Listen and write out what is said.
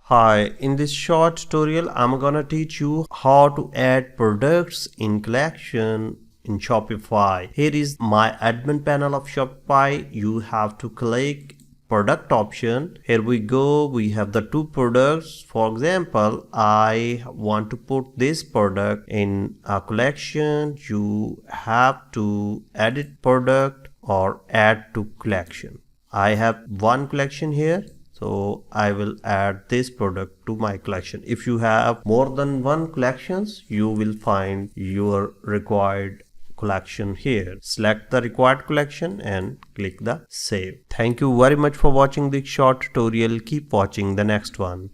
Hi, in this short tutorial, I'm gonna teach you how to add products in collection in Shopify. Here is my admin panel of Shopify. You have to click product option. Here we go. We have the two products. For example, I want to put this product in a collection. You have to edit product or add to collection. I have one collection here. So I will add this product to my collection. If you have more than one collections, you will find your required collection here. Select the required collection and click the save. Thank you very much for watching this short tutorial. Keep watching the next one.